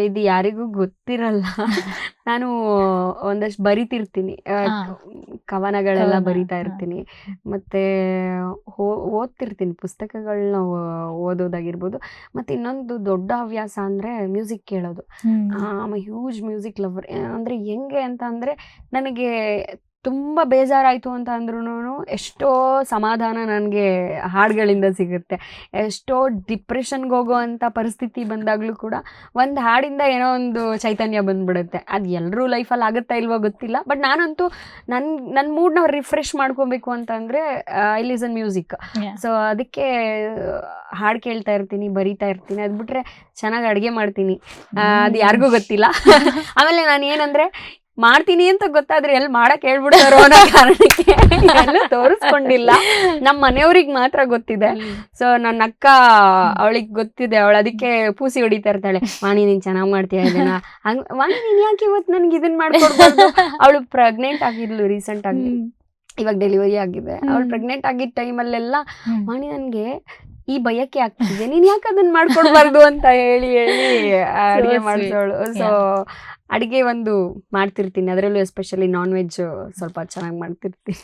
ಇದು ಯಾರಿಗೂ ಗೊತ್ತಿರಲ್ಲ. ನಾನು ಒಂದಷ್ಟು ಬರಿತಿರ್ತೀನಿ. ಕವನಗಳೆಲ್ಲ ಬರಿತಾ ಇರ್ತೀನಿ. ಮತ್ತೆ ಓದ್ತಿರ್ತೀನಿ, ಪುಸ್ತಕಗಳನ್ನ ಓದೋದಾಗಿರ್ಬೋದು. ಮತ್ತೆ ಇನ್ನೊಂದು ದೊಡ್ಡ ಹವ್ಯಾಸ ಅಂದರೆ ಮ್ಯೂಸಿಕ್ ಕೇಳೋದು. Huge music lover. ಅಂದರೆ ಹೆಂಗೆ ಅಂತ ಅಂದರೆ, ನನಗೆ ತುಂಬ ಬೇಜಾರಾಯಿತು ಅಂತ ಅಂದ್ರೂ ಎಷ್ಟೋ ಸಮಾಧಾನ ನನಗೆ ಹಾಡುಗಳಿಂದ ಸಿಗುತ್ತೆ. ಎಷ್ಟೋ ಡಿಪ್ರೆಷನ್ಗೆ ಹೋಗೋವಂಥ ಪರಿಸ್ಥಿತಿ ಬಂದಾಗಲೂ ಕೂಡ ಒಂದು ಹಾಡಿಂದ ಏನೋ ಒಂದು ಚೈತನ್ಯ ಬಂದ್ಬಿಡುತ್ತೆ. ಅದು ಎಲ್ಲರೂ ಲೈಫಲ್ಲಿ ಆಗುತ್ತಾ ಇಲ್ವೋ ಗೊತ್ತಿಲ್ಲ, ಬಟ್ ನಾನಂತೂ ನನ್ನ ಮೂಡ್ನ ರಿಫ್ರೆಶ್ ಮಾಡ್ಕೊಬೇಕು ಅಂತಂದರೆ ಐ ಲಿಸನ್ ಮ್ಯೂಸಿಕ್. ಸೊ ಅದಕ್ಕೆ ಹಾಡು ಕೇಳ್ತಾ ಇರ್ತೀನಿ, ಬರಿತಾ ಇರ್ತೀನಿ. ಅದು ಬಿಟ್ಟರೆ ಚೆನ್ನಾಗಿ ಅಡುಗೆ ಮಾಡ್ತೀನಿ, ಅದು ಯಾರಿಗೂ ಗೊತ್ತಿಲ್ಲ. ಆಮೇಲೆ ನಾನು ಏನಂದರೆ, ಮಾಡ್ತೀನಿ ಅಂತ ಗೊತ್ತಾದ್ರೆ ಎಲ್ಲಿ ಮಾಡಕ್ಕೆ ಹೇಳ್ಬಿಡ್ತಾರೋ ಅನ್ನೋ ಕಾರಣಕ್ಕೆ ಎಲ್ಲೂ ತೋರಿಸ್ಕೊಂಡಿಲ್ಲ. ನಮ್ಮ ಮನೆಯವ್ರಿಗೆ ಮಾತ್ರ ಗೊತ್ತಿದೆ. ಸೊ ನನ್ನ ಅಕ್ಕ, ಅವಳಿಗೆ ಗೊತ್ತಿದೆ, ಅವಳು ಅದಕ್ಕೆ ಪೂಸಿ ಹೊಡಿತಾ ಇರ್ತಾಳೆ, ವಾಣಿ ನೀನು ಚೆನ್ನಾಗಿ ಮಾಡ್ತೀಯ ಇದನ್ನ, ಹಂಗೆ ವಾಣಿ ನೀನು ಯಾಕೆ ಇವತ್ತು ನನಗೆ ಇದನ್ನ ಮಾಡ್ಕೊಡ್ಬಾರ್ದು. ಅವಳು ಪ್ರೆಗ್ನೆಂಟ್ ಆಗಿದ್ಲು ರೀಸೆಂಟ್ ಆಗಿ, ಇವಾಗ ಡೆಲಿವರಿ ಆಗಿದೆ. ಅವಳು ಪ್ರೆಗ್ನೆಂಟ್ ಆಗಿದ್ದ ಟೈಮಲ್ಲೆಲ್ಲ, ವಾಣಿ ನನಗೆ ಈ ಬಯಕೆ ಆಗ್ತಿದೆ, ನೀನು ಯಾಕೆ ಅದನ್ನ ಮಾಡ್ಕೊಡ್ಬಾರ್ದು ಅಂತ ಹೇಳಿ ಅಡುಗೆ ಮಾಡಿಸೋಳು. ಸೊ ಅಡುಗೆ ಒಂದು ಮಾಡ್ತಿರ್ತೀನಿ, ಅದರಲ್ಲೂ ಎಸ್ಪೆಷಲಿ ನಾನ್ ವೆಜ್ ಸ್ವಲ್ಪ ಚೆನ್ನಾಗಿ ಮಾಡ್ತಿರ್ತೀನಿ.